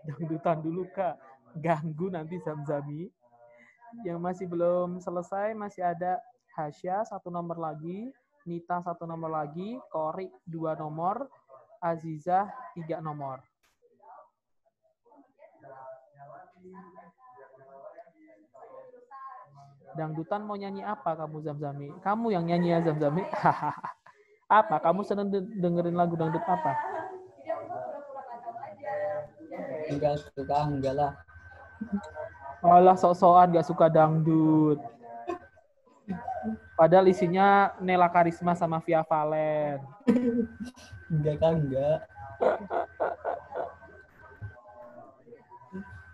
Dangdutan dulu Kak. Ganggu nanti Zamzami. Yang masih belum selesai masih ada Hasya 1 nomor lagi, Nita 1 nomor lagi, Kori 2 nomor, Azizah 3 nomor. Dangdutan mau nyanyi apa kamu Zamzami? Kamu yang nyanyi ya Zamzami? Apa? Kamu seneng dengerin lagu dangdut apa? Enggak suka, enggak lah. Alah sok-sokan gak suka dangdut. Padahal isinya Nela Karisma sama Via Valen. Enggak kan, enggak.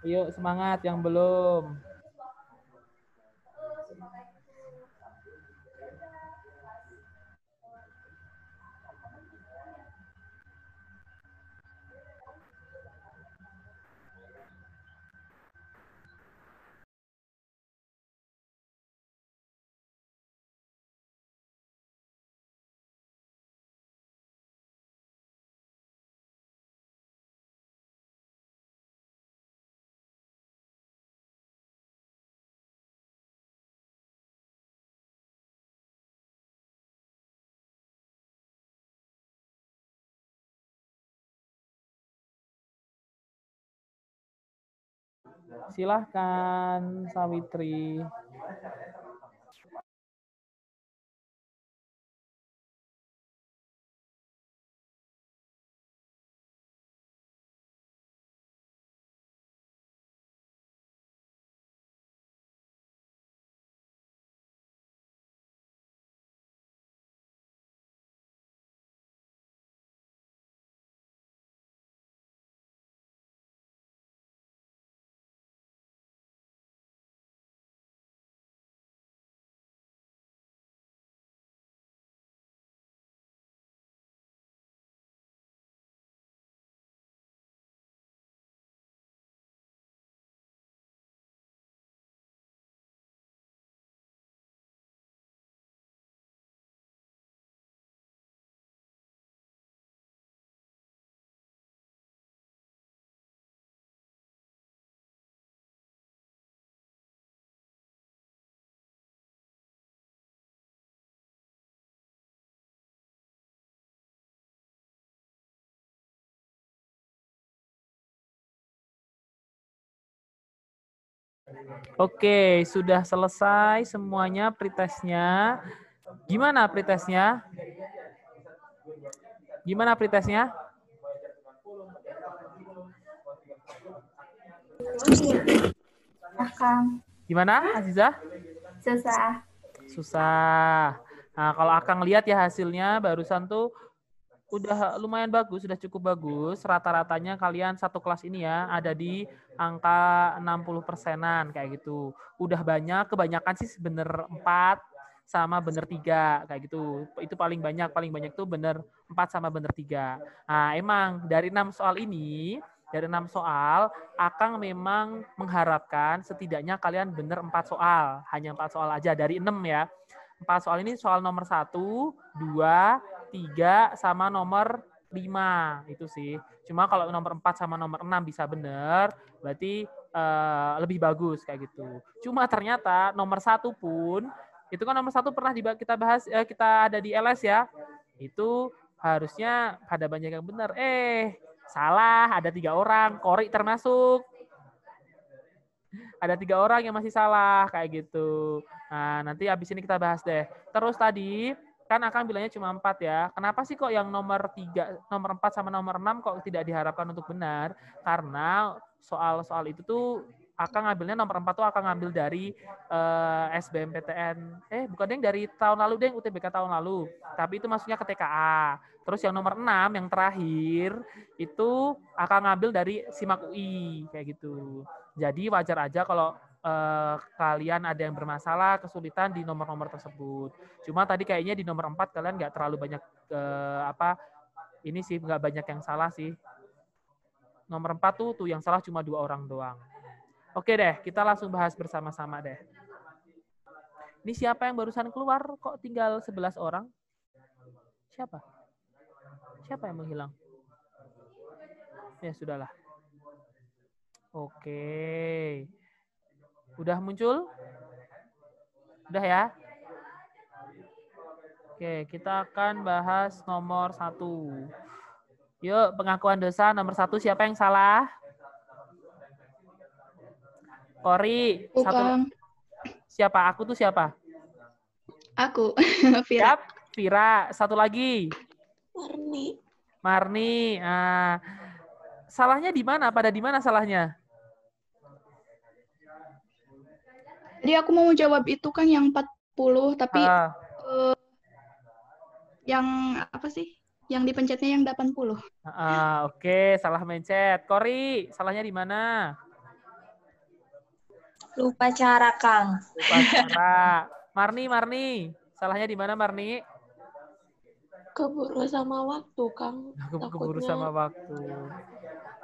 Yuk semangat yang belum. Silahkan Sawitri. Oke, sudah selesai semuanya pretestnya. Gimana pretestnya? Gimana pretestnya? Akang. Gimana, Azizah? Susah. Susah. Nah, kalau Akang lihat ya hasilnya barusan tuh udah lumayan bagus, sudah cukup bagus. Rata-ratanya kalian satu kelas ini ya ada di angka 60%-an kayak gitu. Udah banyak, kebanyakan sih bener 4 sama bener 3 kayak gitu. Itu paling banyak tuh bener 4 sama bener 3. Nah, emang dari 6 soal ini, dari 6 soal, Akang memang mengharapkan setidaknya kalian bener 4 soal. Hanya 4 soal aja dari 6 ya. 4 soal ini soal nomor 1, 2, 3 sama nomor 5 itu sih. Cuma kalau nomor 4 sama nomor 6 bisa benar, berarti lebih bagus kayak gitu. Cuma ternyata nomor 1 pun, itu kan nomor 1 pernah kita bahas, kita ada di LS ya. Itu harusnya pada banyak yang benar. Salah, ada 3 orang, Kori termasuk. Ada 3 orang yang masih salah kayak gitu. Nah, nanti habis ini kita bahas deh. Terus tadi kan Akang bilangnya cuma 4 ya. Kenapa sih kok yang nomor 3, nomor 4 sama nomor 6 kok tidak diharapkan untuk benar? Karena soal-soal itu tuh Akang ngambilnya nomor 4 tuh Akang ngambil dari SBMPTN. Bukan yang dari tahun lalu deh, UTBK tahun lalu. Tapi itu maksudnya ke TKA. Terus yang nomor 6 yang terakhir itu Akang ngambil dari SIMAK UI kayak gitu. Jadi wajar aja kalau kalian ada yang bermasalah, kesulitan di nomor-nomor tersebut. Cuma tadi kayaknya di nomor 4 kalian nggak terlalu banyak ini sih nggak banyak yang salah sih. Nomor 4 tuh yang salah cuma 2 orang doang. Oke deh, kita langsung bahas bersama-sama deh. Ini siapa yang barusan keluar? Kok tinggal 11 orang? Siapa? Siapa yang menghilang? Ya sudahlah. Oke. Udah muncul? Udah ya? Oke, kita akan bahas nomor 1. Yuk, pengakuan dosa nomor 1 siapa yang salah? Kori. Bukan. Siapa? Aku tuh siapa? Aku. Vira. Siap. Vira. Satu lagi. Marni. Salahnya di mana? Pada di mana salahnya? Jadi aku mau jawab itu kan yang 40, tapi yang apa sih? Yang dipencetnya yang 80. Oke, salah mencet. Kori, salahnya di mana? Lupa cara, Kang. Lupa cara. Marni, salahnya di mana Marni? Keburu sama waktu, Kang. Keburu sama waktu.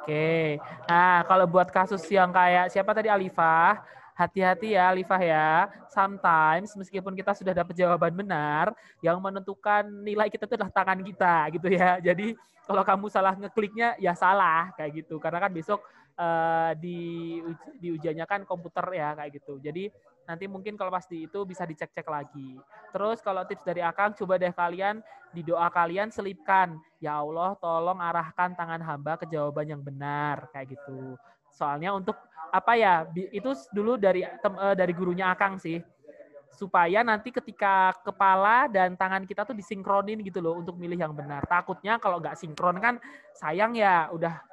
Oke. Nah, kalau buat kasus yang kayak siapa tadi Alifah, hati-hati ya Alifah ya. Sometimes meskipun kita sudah dapat jawaban benar, yang menentukan nilai kita itu adalah tangan kita gitu ya. Jadi kalau kamu salah ngekliknya ya salah kayak gitu. Karena kan besok di ujiannya kan komputer ya kayak gitu. Jadi nanti mungkin kalau pasti itu bisa dicek-cek lagi. Terus kalau tips dari Akang, coba deh kalian di doa kalian selipkan, ya Allah tolong arahkan tangan hamba ke jawaban yang benar kayak gitu. Soalnya untuk apa ya? Itu dulu dari gurunya Akang sih. Supaya nanti ketika kepala dan tangan kita tuh disinkronin gitu loh untuk milih yang benar. Takutnya kalau nggak sinkron kan sayang ya, udah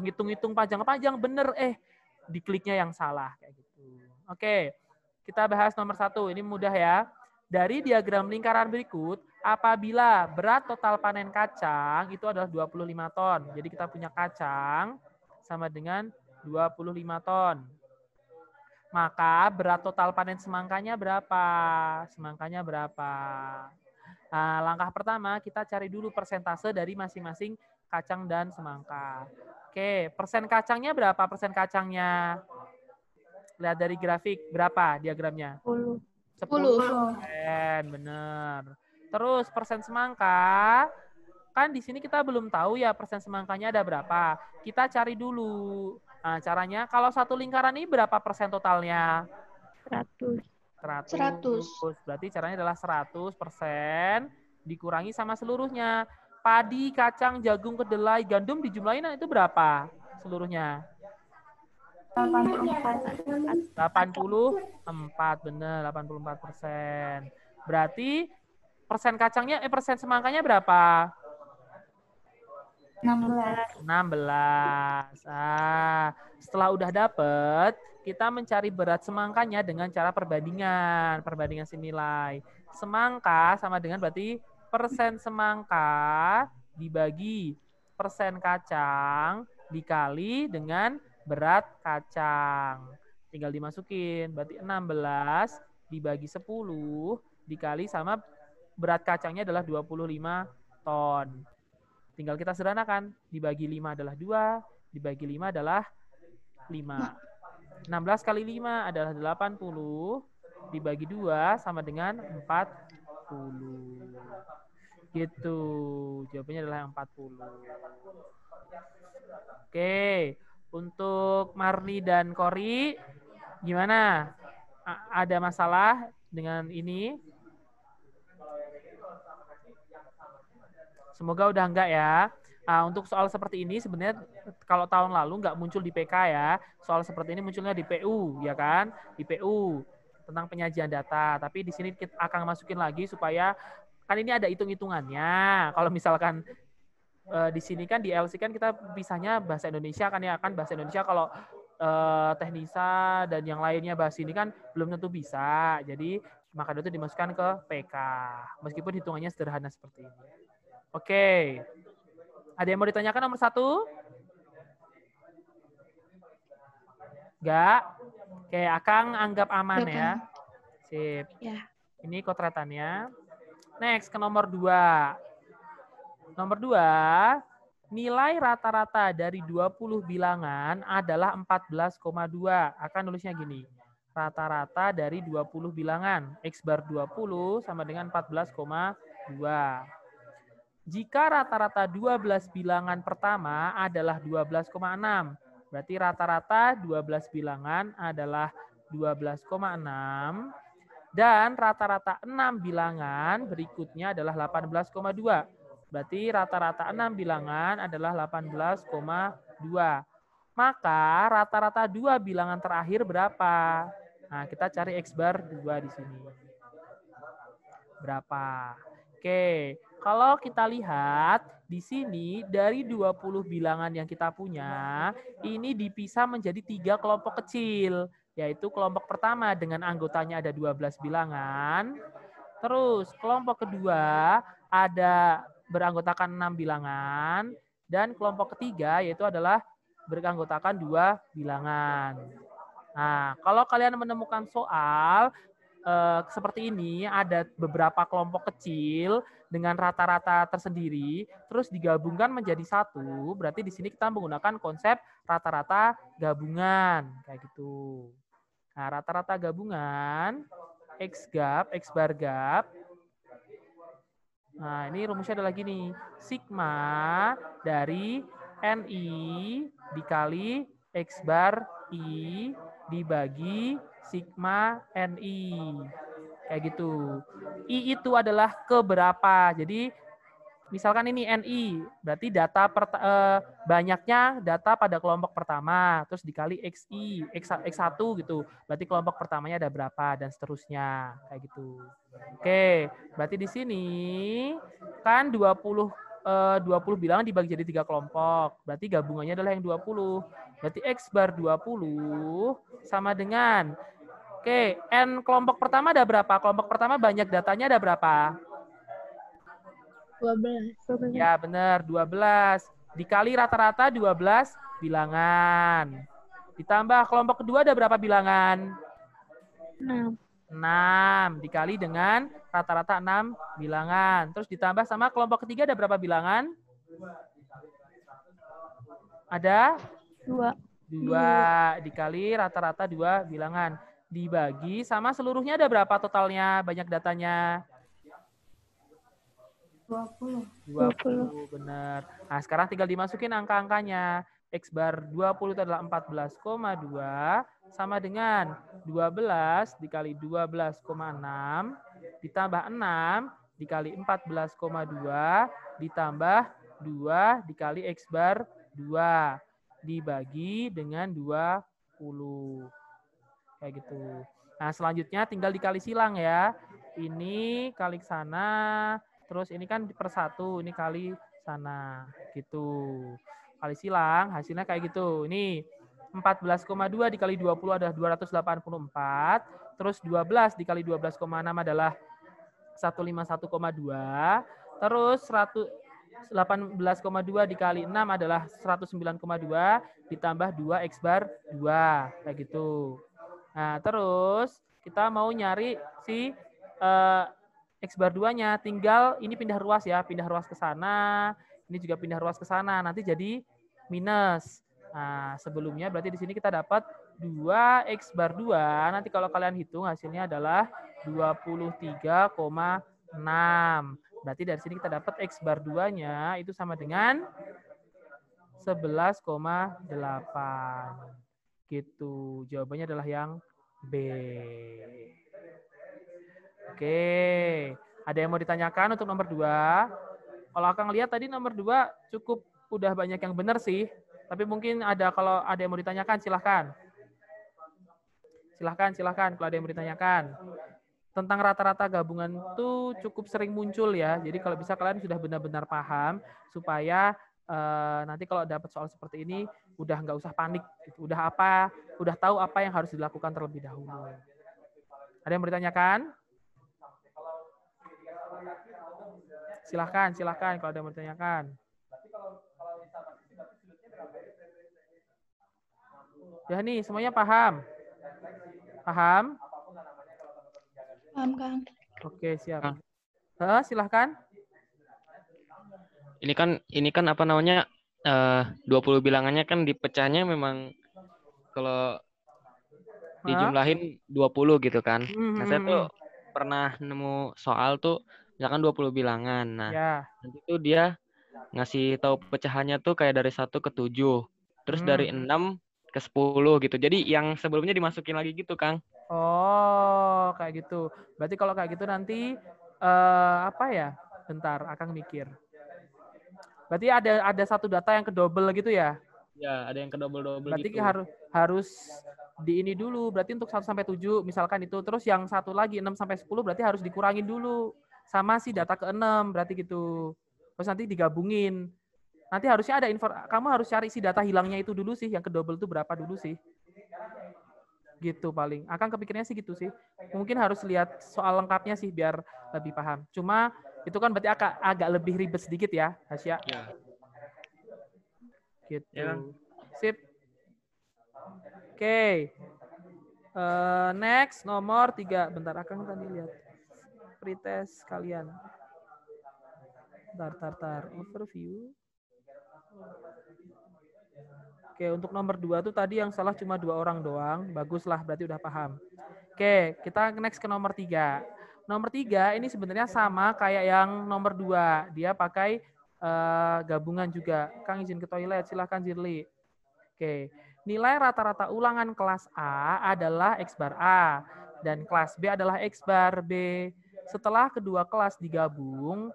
ngitung-ngitung panjang-panjang bener dikliknya yang salah kayak gitu. Oke. Kita bahas nomor 1. Ini mudah ya. Dari diagram lingkaran berikut, apabila berat total panen kacang itu adalah 25 ton. Jadi kita punya kacang sama dengan 25 ton. Maka berat total panen semangkanya berapa? Semangkanya berapa? Nah, langkah pertama kita cari dulu persentase dari masing-masing kacang dan semangka. Oke, persen kacangnya berapa persen kacangnya? Lihat dari grafik, berapa diagramnya? 10%, benar. Terus persen semangka, kan di sini kita belum tahu ya persen semangkanya ada berapa. Kita cari dulu. Nah, caranya kalau satu lingkaran ini berapa persen totalnya? 100. 100. Berarti caranya adalah 100% dikurangi sama seluruhnya. Padi, kacang, jagung, kedelai, gandum dijumlahin itu berapa seluruhnya? 84, benar, 84%. Berarti persen semangkanya berapa? 16. Setelah udah dapet, kita mencari berat semangkanya dengan cara perbandingan senilai. Semangka sama dengan berarti persen semangka dibagi persen kacang dikali dengan berat kacang. Tinggal dimasukin, berarti 16 dibagi 10 dikali sama berat kacangnya adalah 25 ton. Tinggal kita sederhanakan, dibagi 5 adalah 2, dibagi 5 adalah 5. 16 kali 5 adalah 80, dibagi 2 sama dengan 40. Gitu, jawabannya adalah 40. Oke, untuk Marni dan Kori, gimana? Ada masalah dengan ini? Semoga udah enggak ya. Untuk soal seperti ini sebenarnya kalau tahun lalu nggak muncul di PK ya. Soal seperti ini munculnya di PU, ya kan? Di PU tentang penyajian data. Tapi di sini kita akan masukin lagi supaya kan ini ada hitung-hitungannya. Kalau misalkan di sini kan di LC kan kita pisahnya bahasa Indonesia kan ya, kan bahasa Indonesia kalau teknisa dan yang lainnya bahas ini kan belum tentu bisa. Jadi maka itu dimasukkan ke PK. Meskipun hitungannya sederhana seperti ini. Oke. Ada yang mau ditanyakan nomor 1? Enggak? Oke, Akang anggap aman ya. Sip. Ya. Ini kotretannya. Next, ke nomor 2. Nomor 2, nilai rata-rata dari 20 bilangan adalah 14,2. Akan nulisnya gini. Rata-rata dari 20 bilangan. X bar 20 sama dengan 14,2. Jika rata-rata 12 bilangan pertama adalah 12,6, Berarti rata-rata 12 bilangan adalah 12,6 dan rata-rata 6 bilangan berikutnya adalah 18,2. Berarti rata-rata 6 bilangan adalah 18,2. Maka rata-rata 2 bilangan terakhir berapa? Nah, kita cari X bar 2 di sini. Berapa? Oke, kalau kita lihat di sini dari 20 bilangan yang kita punya, ini dipisah menjadi 3 kelompok kecil, yaitu kelompok pertama dengan anggotanya ada 12 bilangan, terus kelompok kedua ada beranggotakan 6 bilangan, dan kelompok ketiga yaitu adalah beranggotakan 2 bilangan. Nah, kalau kalian menemukan soal seperti ini, ada beberapa kelompok kecil dengan rata-rata tersendiri, terus digabungkan menjadi satu, berarti di sini kita menggunakan konsep rata-rata gabungan, kayak gitu. Nah, rata-rata gabungan, X gap, X bar gap. Nah, ini rumusnya adalah gini, sigma dari NI dikali X bar I dibagi sigma NI. Kayak gitu. I itu adalah keberapa. Jadi misalkan ini NI, berarti data banyaknya data pada kelompok pertama, terus dikali XI, X1 gitu. Berarti kelompok pertamanya ada berapa dan seterusnya. Kayak gitu. Oke, berarti di sini kan 20 bilangan dibagi jadi 3 kelompok. Berarti gabungannya adalah yang 20. Berarti X bar 20 sama dengan, oke, N kelompok pertama ada berapa? Kelompok pertama banyak datanya ada berapa? 12. Ya, benar, 12. Dikali rata-rata 12 bilangan. Ditambah kelompok kedua ada berapa bilangan? 6. 6. Dikali dengan rata-rata 6 bilangan. Terus ditambah sama kelompok ketiga ada berapa bilangan? Ada? 2. 2. Dikali rata-rata 2 bilangan. Dibagi sama seluruhnya ada berapa totalnya? Banyak datanya? 20, benar. Nah, sekarang tinggal dimasukin angka-angkanya. X bar 20 itu adalah 14,2 sama dengan 12 dikali 12,6 ditambah 6 dikali 14,2 ditambah 2 dikali X bar 2 dibagi dengan 20. Kayak gitu. Nah, selanjutnya tinggal dikali silang ya. Ini kali ke sana, terus ini kan per 1, ini kali sana. Gitu. Kali silang, hasilnya kayak gitu. Ini 14,2 dikali 20 adalah 284. Terus 12 dikali 12,6 adalah 151,2. Terus 18,2 dikali 6 adalah 109,2 ditambah 2 X bar 2. Kayak gitu. Nah, terus kita mau nyari si X bar 2-nya. Tinggal ini pindah ruas ya, pindah ruas ke sana, ini juga pindah ruas ke sana. Nanti jadi minus. Nah, sebelumnya berarti di sini kita dapat 2 X bar 2. Nanti kalau kalian hitung hasilnya adalah 23,6. Berarti dari sini kita dapat X bar 2-nya itu sama dengan 11,8. Gitu. Jawabannya adalah yang B. Oke. Ada yang mau ditanyakan untuk nomor 2? Kalau Akang lihat tadi nomor 2 cukup udah banyak yang benar sih. Tapi mungkin kalau ada yang mau ditanyakan silahkan. Silahkan kalau ada yang mau ditanyakan. Tentang rata-rata gabungan itu cukup sering muncul ya. Jadi kalau bisa kalian sudah benar-benar paham supaya nanti kalau dapat soal seperti ini udah nggak usah panik. Udah tahu apa yang harus dilakukan terlebih dahulu. Ada yang bertanyakan? Silahkan kalau ada yang bertanyakan. Ya nih, semuanya paham? Paham? Paham, Kang. Oke, siap. Silahkan. Ini kan apa namanya 20 bilangannya kan dipecahnya memang kalau dijumlahin 20 gitu kan. Nah, saya tuh pernah nemu soal tuh misalkan 20 bilangan. Nah, ya. nanti tuh dia ngasih tahu pecahannya tuh kayak dari 1 ke 7. terus dari 6 ke 10 gitu. Jadi yang sebelumnya dimasukin lagi gitu, Kang. Oh, kayak gitu. Berarti kalau kayak gitu nanti apa ya? Bentar, Akang mikir. Berarti ada satu data yang kedouble gitu ya? Ya, ada yang ke double-double Berarti gitu. harus di ini dulu. Berarti untuk 1 sampai 7 misalkan itu, terus yang satu lagi 6 sampai 10 berarti harus dikurangin dulu sama si data ke-6 berarti gitu. Terus nanti digabungin. Nanti harusnya ada kamu harus cari si data hilangnya itu dulu sih, yang kedouble itu berapa dulu sih. Gitu paling. Akan kepikirnya sih gitu sih. Mungkin harus lihat soal lengkapnya sih biar lebih paham. Cuma itu kan berarti agak lebih ribet sedikit ya, Hasya. Ya. Gitu. Ya, Kang. Sip. Oke. Next nomor 3. Bentar, Akang tadi lihat pretest kalian. Bentar. Overview. Oke, untuk nomor 2 tuh tadi yang salah cuma 2 orang doang. Baguslah, berarti udah paham. Oke, kita next ke nomor 3. Nomor 3 ini sebenarnya sama kayak yang nomor 2. Dia pakai gabungan juga. Kang izin ke toilet, silahkan Zirli. Oke, nilai rata-rata ulangan kelas A adalah X bar A dan kelas B adalah X bar B. Setelah kedua kelas digabung,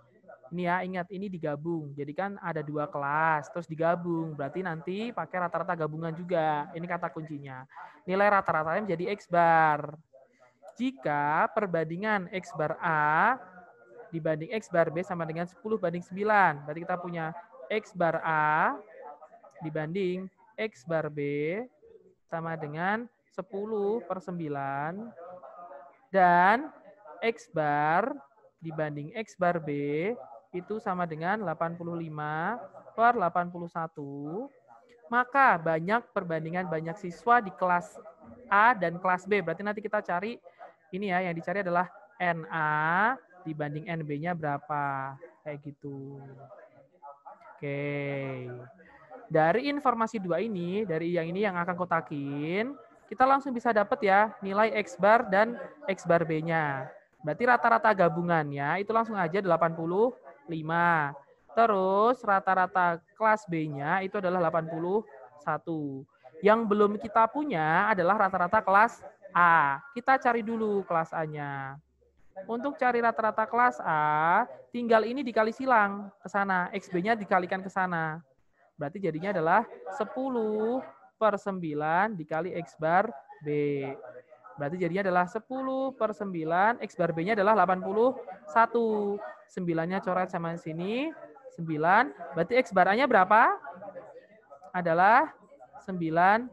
ini ya ingat ini digabung. Jadi kan ada 2 kelas terus digabung. Berarti nanti pakai rata-rata gabungan juga. Ini kata kuncinya. Nilai rata-ratanya menjadi X bar. Jika perbandingan X bar A dibanding X bar B sama dengan 10/9. Berarti kita punya X bar A dibanding X bar B sama dengan 10/9 dan X bar dibanding X bar B itu sama dengan 85/81. Maka perbandingan banyak siswa di kelas A dan kelas B. Berarti nanti kita cari ini ya, yang dicari adalah NA dibanding NB-nya berapa. Kayak gitu. Oke. Dari informasi 2 ini, dari yang ini yang akan kotakin, kita langsung bisa dapat ya nilai X bar dan X bar B-nya. Berarti rata-rata gabungannya itu langsung aja 85. Terus rata-rata kelas B-nya itu adalah 81. Yang belum kita punya adalah rata-rata kelas A. Kita cari dulu kelas A-nya. Untuk cari rata-rata kelas A, tinggal ini dikali silang ke sana. XB-nya dikalikan ke sana. Berarti jadinya adalah 10/9 dikali X bar B. Berarti jadinya adalah 10/9, X bar B-nya adalah 81. 9-nya coret sama sini, 9. Berarti X bar A-nya berapa? Adalah 90.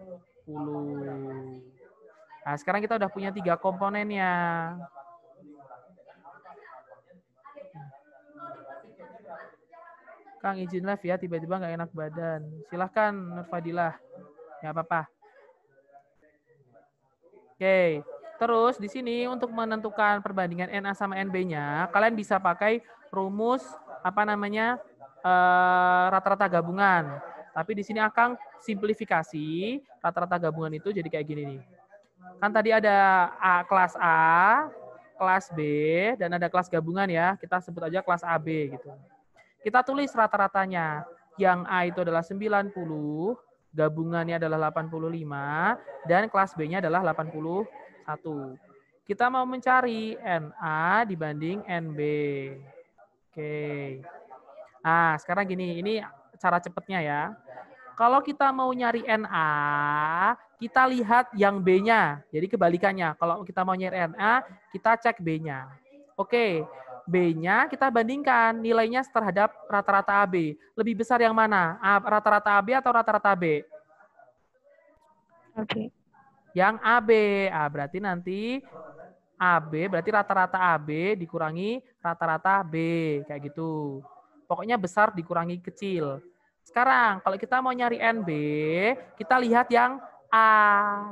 Nah, sekarang kita udah punya 3 komponennya. Kang izin live ya, tiba-tiba nggak enak badan. Silahkan Nur Fadilah. Nggak apa-apa. Oke, terus di sini untuk menentukan perbandingan NA sama NB-nya, kalian bisa pakai rumus rata-rata gabungan. Tapi di sini akan simplifikasi rata-rata gabungan itu jadi kayak gini nih. Kan tadi ada kelas A, kelas B, dan ada kelas gabungan ya. Kita sebut aja kelas AB gitu. Kita tulis rata-ratanya. Yang A itu adalah 90, gabungannya adalah 85, dan kelas B-nya adalah 81. Kita mau mencari NA dibanding NB. Oke. Nah, sekarang gini, ini cara cepatnya ya. Kalau kita mau nyari NA, kita lihat yang B-nya. Jadi kebalikannya. Kalau kita mau nyari NA, kita cek B-nya. Oke. B-nya kita bandingkan nilainya terhadap rata-rata AB. Lebih besar yang mana? Rata-rata AB atau rata-rata B? Oke. Yang AB. Berarti nanti AB berarti rata-rata AB dikurangi rata-rata B. Kayak gitu. Pokoknya besar dikurangi kecil. Sekarang kalau kita mau nyari NB, kita lihat yang A.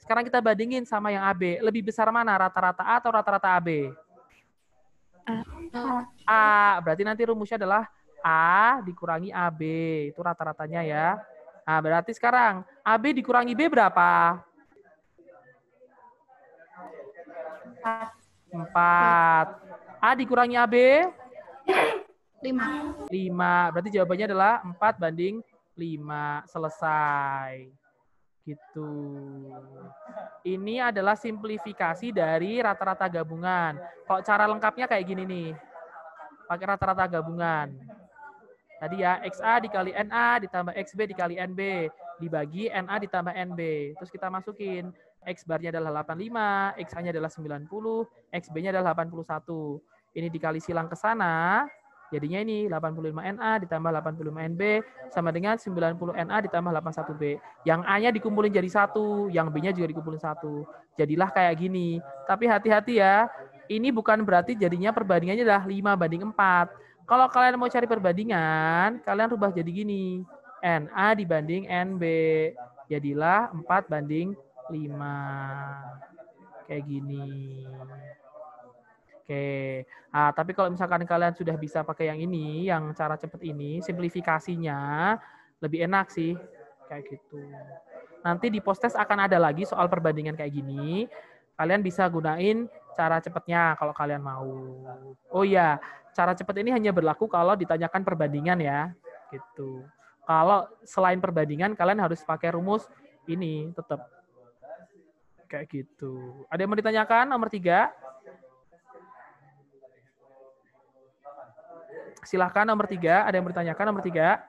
Sekarang kita bandingin sama yang AB. Lebih besar mana? Rata-rata A atau rata-rata AB? A, berarti nanti rumusnya adalah A dikurangi AB. Itu rata-ratanya ya. Nah, berarti sekarang AB dikurangi B berapa? 4. A dikurangi AB? 5. 5. Berarti jawabannya adalah 4/5. selesai. Gitu. Ini adalah simplifikasi dari rata-rata gabungan. Kalau cara lengkapnya kayak gini nih. Pakai rata-rata gabungan. Tadi ya, XA dikali NA ditambah XB dikali NB. Dibagi NA ditambah NB. Terus kita masukin. X barnya adalah 85, XA-nya adalah 90, XB-nya adalah 81. Ini dikali silang ke sana, jadinya ini 85 NA ditambah 85 NB sama dengan 90 NA ditambah 81 B. Yang A-nya dikumpulin jadi 1, yang B-nya juga dikumpulin 1. Jadilah kayak gini. Tapi hati-hati ya, ini bukan berarti jadinya perbandingannya adalah 5:4. Kalau kalian mau cari perbandingan, kalian rubah jadi gini. NA dibanding NB. Jadilah 4:5. Kayak gini. Oke. Nah, tapi kalau misalkan kalian sudah bisa pakai yang ini, yang cara cepet ini, simplifikasinya lebih enak sih. Kayak gitu. Nanti di post-test akan ada lagi soal perbandingan kayak gini. Kalian bisa gunain cara cepetnya kalau kalian mau. Oh iya, cara cepet ini hanya berlaku kalau ditanyakan perbandingan ya. Gitu. Kalau selain perbandingan, kalian harus pakai rumus ini tetap. Kayak gitu. Ada yang mau ditanyakan? Nomor 3. Silahkan nomor 3. Ada yang mau ditanyakan nomor 3?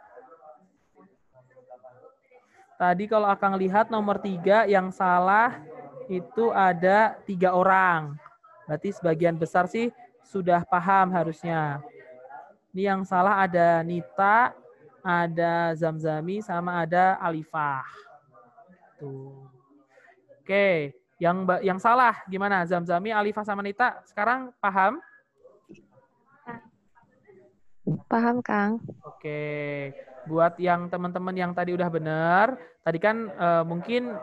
Tadi kalau Akang lihat nomor 3 yang salah itu ada 3 orang. Berarti sebagian besar sih sudah paham harusnya. Ini yang salah ada Nita, ada Zamzami, sama ada Alifah. Tuh. Oke, yang salah gimana? Zamzami, Alifah, sama Nita sekarang paham? Paham, Kang. Oke, buat yang teman-teman yang tadi udah benar, tadi kan mungkin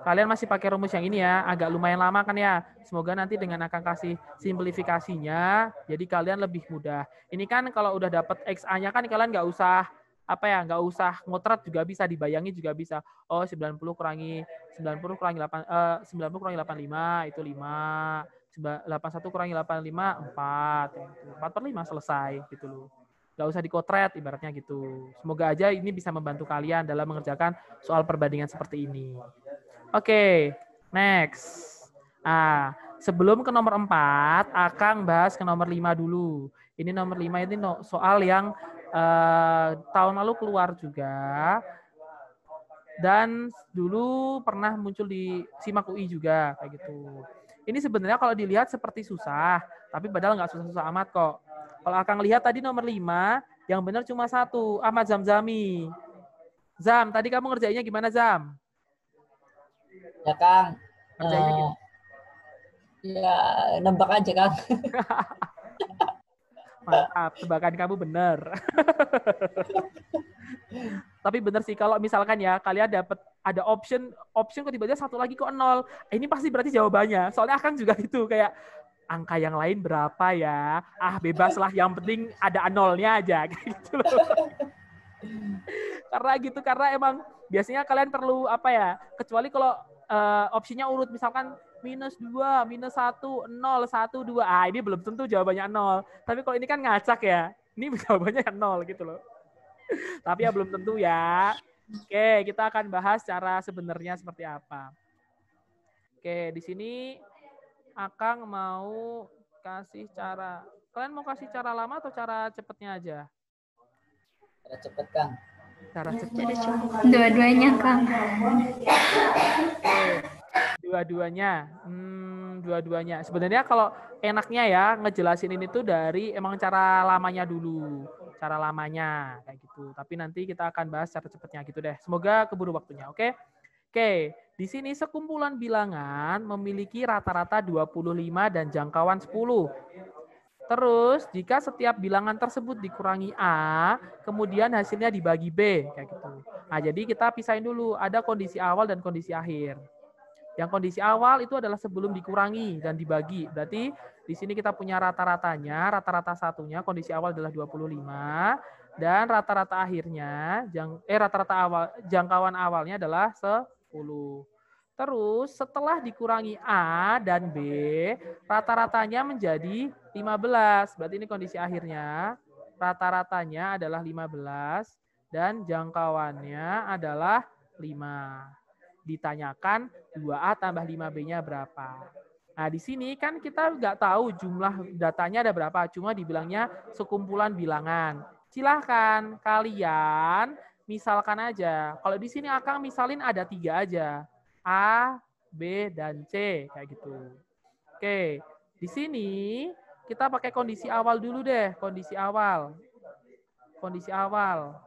kalian masih pakai rumus yang ini ya, agak lumayan lama kan ya. Semoga nanti dengan akan kasih simplifikasinya, jadi kalian lebih mudah. Ini kan kalau udah dapet XA-nya kan kalian nggak usah nggak usah ngotret juga bisa, dibayangi juga bisa. Oh, 90 kurangi 85 itu 5. 81 kurangi 85 4. 4/5 selesai gitu loh. Nggak usah dikotret ibaratnya gitu. Semoga aja ini bisa membantu kalian dalam mengerjakan soal perbandingan seperti ini. Oke, next. Sebelum ke nomor 4, Akang bahas ke nomor 5 dulu. Ini nomor 5 ini soal yang tahun lalu keluar juga. Dan dulu pernah muncul di SIMAK UI juga kayak gitu. Ini sebenarnya kalau dilihat seperti susah, tapi padahal nggak susah-susah amat kok. Kalau Akang lihat tadi nomor 5, yang benar cuma 1, Ahmad Zamzami. Zam, tadi kamu ngerjainnya gimana, Zam? Ya, Kang. Ngerjainnya gimana? Ya, nebak aja, Kang. Mantap, tebakan kamu benar. Tapi benar sih, kalau misalkan ya kalian dapat ada option kok tiba-tiba satu lagi kok 0. Ini pasti berarti jawabannya. Soalnya Akang juga gitu, kayak angka yang lain berapa ya? Bebas lah, yang penting ada nolnya aja gitu loh. Karena emang biasanya kalian perlu kecuali kalau opsinya urut, misalkan -2, -1, 0, 1, 2. Ini belum tentu jawabannya 0. Tapi kalau ini kan ngacak ya. Ini jawabannya 0 gitu loh. Tapi ya belum tentu ya. Oke, kita akan bahas cara sebenarnya seperti apa. Oke, di sini Akang mau kasih cara. Kalian mau kasih cara lama atau cara cepatnya aja? Cara cepet, Kang. Cara cepat. Dua-duanya, Kang. Dua-duanya. Sebenarnya kalau enaknya ya ngejelasin ini tuh dari emang cara lamanya dulu. Cara lamanya kayak gitu. Tapi nanti kita akan bahas cara cepatnya gitu deh. Semoga keburu waktunya, oke? Oke, di sini sekumpulan bilangan memiliki rata-rata 25 dan jangkauan 10. Terus, jika setiap bilangan tersebut dikurangi A, kemudian hasilnya dibagi B, kayak gitu. Nah, jadi kita pisahin dulu, ada kondisi awal dan kondisi akhir. Yang kondisi awal itu adalah sebelum dikurangi dan dibagi. Berarti di sini kita punya rata-ratanya, rata-rata satunya, kondisi awal adalah 25, dan rata-rata akhirnya, rata-rata awal, jangkauan awalnya adalah 10. Terus setelah dikurangi A dan B, rata-ratanya menjadi 15. Berarti ini kondisi akhirnya. Rata-ratanya adalah 15 dan jangkauannya adalah 5. Ditanyakan 2A tambah 5B-nya berapa. Nah, di sini kan kita nggak tahu jumlah datanya ada berapa, cuma dibilangnya sekumpulan bilangan. Silahkan kalian misalkan aja. Kalau di sini Akang misalin ada 3 aja. A, B, dan C. Kayak gitu. Oke, di sini kita pakai kondisi awal dulu deh. Kondisi awal. Kondisi awal.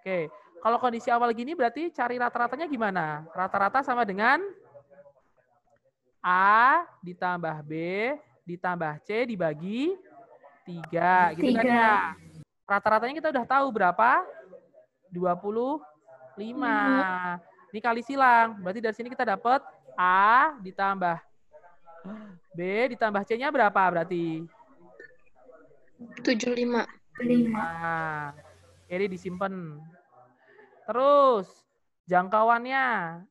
Oke, kalau kondisi awal gini berarti cari rata-ratanya gimana? Rata-rata sama dengan A ditambah B ditambah C dibagi 3. Gitu kan ya? Rata-ratanya kita udah tahu berapa? 25. Ini kali silang. Berarti dari sini kita dapat A ditambah B ditambah C-nya berapa berarti? 75. Nah, ini disimpan. Terus, jangkauannya.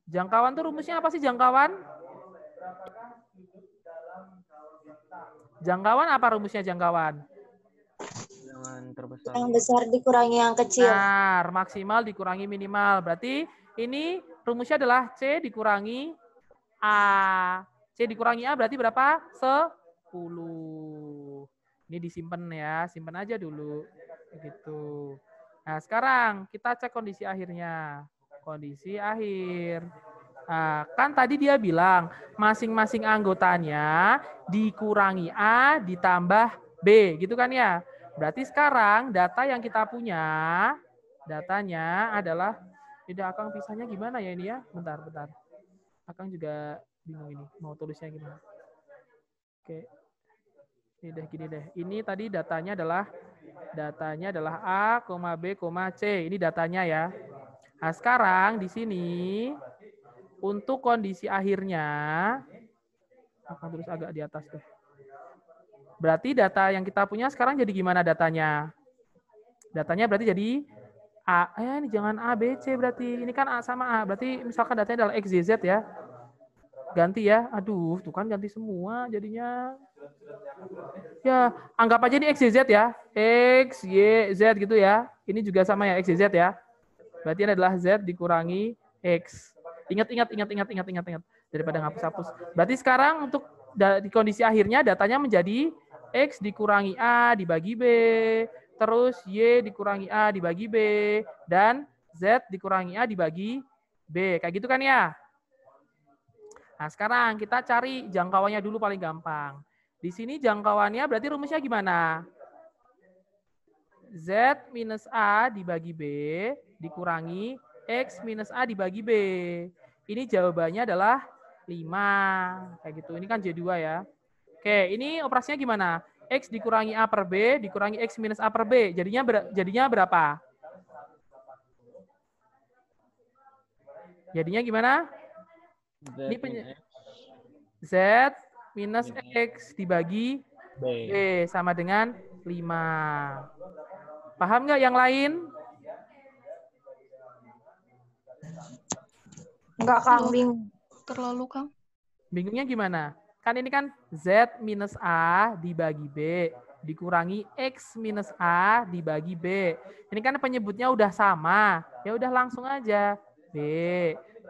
Jangkauan tuh rumusnya apa sih jangkauan? Jangkauan apa rumusnya jangkauan? Jangan terbesar. Yang besar dikurangi yang kecil. Benar, maksimal dikurangi minimal. Berarti ini rumusnya adalah C dikurangi A. C dikurangi A berarti berapa? 10. Ini disimpan ya, simpan aja dulu. Begitu. Nah, sekarang kita cek kondisi akhirnya. Kondisi akhir. Nah, kan tadi dia bilang masing-masing anggotanya dikurangi A ditambah B, gitu kan ya? Berarti sekarang data yang kita punya, datanya adalah, tidak Akang pisahnya gimana ya ini ya? Bentar. Akang juga bingung ini, mau tulisnya gimana. Oke. Gini deh. Ini tadi datanya adalah A, B, C. Ini datanya ya. Nah, sekarang di sini untuk kondisi akhirnya, akan terus agak di atas deh. Berarti data yang kita punya sekarang jadi gimana datanya? Datanya berarti jadi A. Ini jangan A, B, C berarti. Ini kan A sama A. Berarti misalkan datanya adalah X, Y, Z ya. Ganti ya. Aduh, tuh kan ganti semua jadinya. Ya, anggap aja ini X, Y, Z ya. X, Y, Z gitu ya. Ini juga sama ya, X, Y, Z ya. Berarti ini adalah Z dikurangi X. Ingat. Daripada ngapus-hapus. Berarti sekarang untuk di kondisi akhirnya datanya menjadi X dikurangi A dibagi B. Terus Y dikurangi A dibagi B. Dan Z dikurangi A dibagi B. Kayak gitu kan ya? Nah, sekarang kita cari jangkauannya dulu paling gampang. Di sini jangkauannya berarti rumusnya gimana? Z minus A dibagi B dikurangi X minus A dibagi B. Ini jawabannya adalah 5. Kayak gitu. Ini kan J2 ya. Oke, ini operasinya gimana? X dikurangi A per B dikurangi X minus A per B. Jadinya berapa? Jadinya gimana? Ini Z minus X dibagi B sama dengan 5. Paham nggak yang lain? Enggak, Kang, bingung. Terlalu, Kang. Bingungnya gimana? Kan ini kan Z minus A dibagi B dikurangi X minus A dibagi B. Ini kan penyebutnya udah sama. Ya udah langsung aja. B.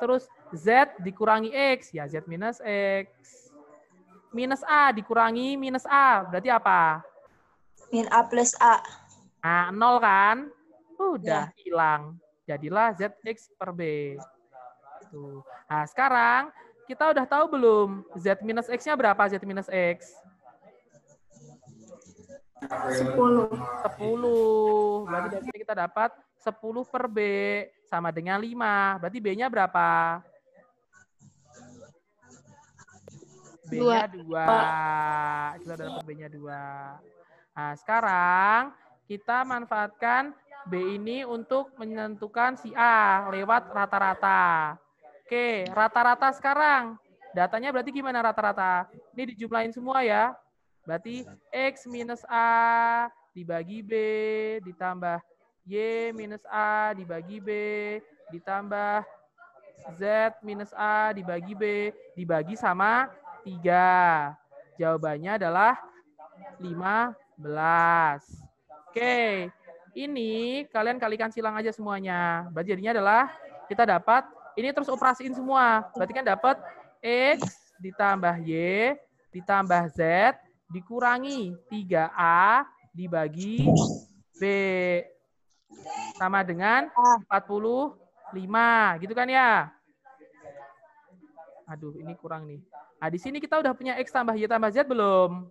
Terus Z dikurangi X. Ya Z minus X. Minus A dikurangi minus A. Berarti apa? Min A plus A. Nah, 0 kan? Udah hilang. Jadilah ZX per B. Tuh. Nah, sekarang kita udah tahu belum Z minus X-nya berapa Z minus X? 10. 10. Berarti dari sini kita dapat 10 per B sama dengan 5. Berarti B-nya berapa? B-nya 2. Kita dapat B-nya 2. Nah, sekarang kita manfaatkan B ini untuk menentukan si A lewat rata-rata. Oke, rata-rata sekarang. Datanya berarti gimana rata-rata? Ini dijumlahin semua ya. Berarti X minus A dibagi B ditambah Y minus A dibagi B ditambah Z minus A dibagi B dibagi sama 3. Jawabannya adalah 15. Oke, ini kalian kalikan silang aja semuanya. Berarti jadinya adalah kita dapat, ini terus operasiin semua. Berarti kan dapat X ditambah Y ditambah Z dikurangi 3A dibagi B. Sama dengan 45. Gitu kan ya? Aduh, ini kurang nih. Nah, di sini kita udah punya X tambah Y tambah Z belum?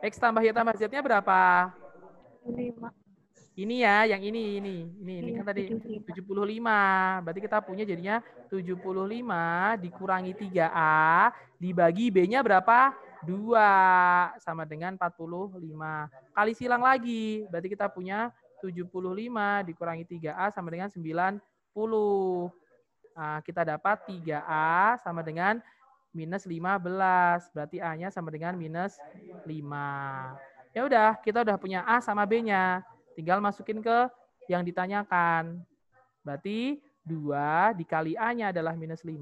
X tambah Y tambah Z-nya berapa? 5. Ini ya, yang ini kan tadi 75. Berarti kita punya jadinya 75 dikurangi 3A dibagi B-nya berapa? 2 sama dengan 45. Kali silang lagi. Berarti kita punya 75 dikurangi 3A sama dengan 90. Nah, kita dapat 3A sama dengan minus 15. Berarti A-nya sama dengan minus 5. Ya udah, kita udah punya A sama B-nya. Tinggal masukin ke yang ditanyakan. Berarti 2 dikali A-nya adalah minus 5,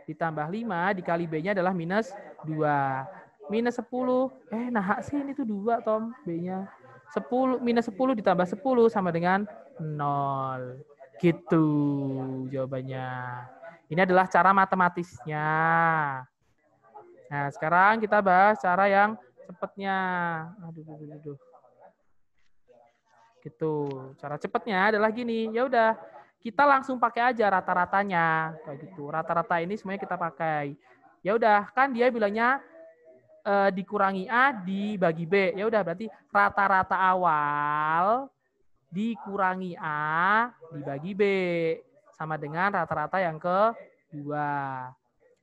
ditambah 5 dikali B-nya adalah minus 2. Minus 10. Nah sih ini tuh 2, Tom, B-nya. 10 minus 10 ditambah 10 sama dengan 0. Gitu jawabannya. Ini adalah cara matematisnya. Nah, sekarang kita bahas cara yang cepatnya. Aduh. Gitu. Cara cepatnya adalah gini. Ya udah, kita langsung pakai aja rata-ratanya kayak gitu. Rata-rata ini semuanya kita pakai. Ya udah, kan dia bilangnya dikurangi A dibagi B. Ya udah, berarti rata-rata awal dikurangi A dibagi B sama dengan rata-rata yang kedua.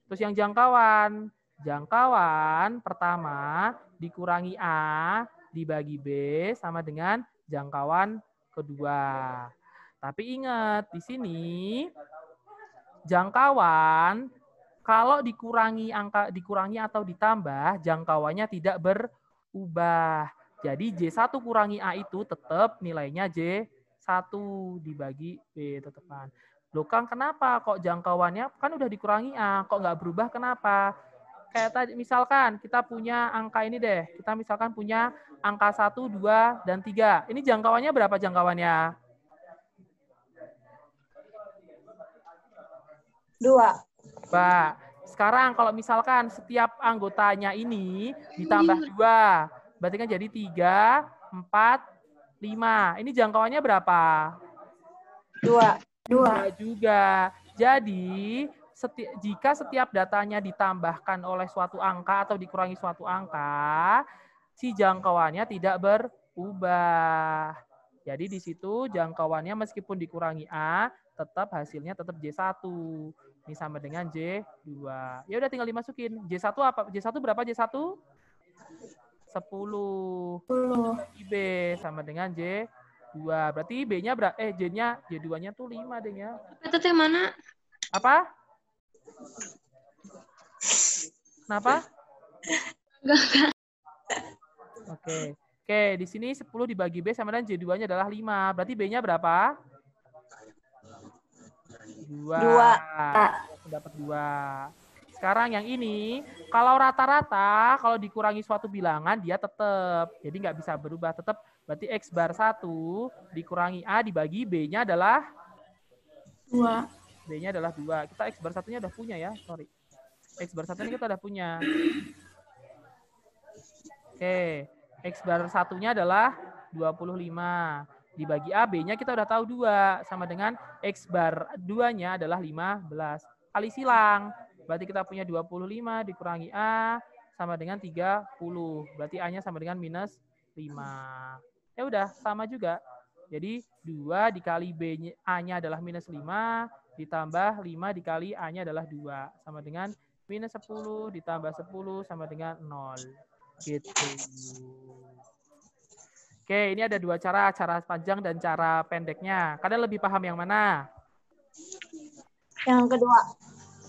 Terus yang jangkauan. Jangkauan pertama dikurangi A dibagi B sama dengan jangkauan kedua. Tapi ingat, di sini jangkauan kalau dikurangi atau ditambah, jangkauannya tidak berubah. Jadi J1 kurangi A itu tetap nilainya J1 dibagi B tetepan. Loh Kang, kenapa kok jangkauannya kan udah dikurangi A, kok nggak berubah, kenapa? Kayak tadi, misalkan kita punya angka ini deh. Kita misalkan punya angka 1, 2, dan 3. Ini jangkauannya berapa jangkauannya? 2. Pak, sekarang kalau misalkan setiap anggotanya ini ditambah 2, berarti kan jadi 3, 4, 5. Ini jangkauannya berapa? 2. 2 juga. Jadi, jika setiap datanya ditambahkan oleh suatu angka atau dikurangi suatu angka, si jangkauannya tidak berubah. Jadi di situ jangkauannya meskipun dikurangi A, tetap hasilnya tetap J1. Ini sama dengan J2. Ya udah tinggal dimasukin. J1 apa? J1 berapa J1? 10. B sama dengan J2. Berarti B-nya berapa? J-nya, J2-nya tuh 5 deh ya. Itu teh mana? Apa? Kenapa? Oke, di sini 10 dibagi B sama dengan J2-nya adalah 5. Berarti B-nya berapa? 2. Dapat 2. Sekarang yang ini, kalau rata-rata, kalau dikurangi suatu bilangan, dia tetap. Jadi nggak bisa berubah. Tetap, berarti X bar 1 dikurangi A dibagi B-nya adalah 2. B-nya adalah 2. Kita X bar 1-nya udah punya ya, sorry. X bar 1 ini kita udah punya. Oke, X bar 1-nya adalah 25. Dibagi A, B-nya kita udah tahu 2. Sama dengan X bar 2-nya adalah 15. Kali silang. Berarti kita punya 25 dikurangi A sama dengan 30. Berarti A-nya sama dengan minus 5. Ya udah, sama juga. Jadi 2 dikali A-nya adalah minus 5. Ditambah 5 dikali A-nya adalah 2. Sama dengan minus 10 ditambah 10 sama dengan 0. Gitu. Oke, ini ada 2 cara. Cara panjang dan cara pendeknya. Kalian lebih paham yang mana? Yang kedua.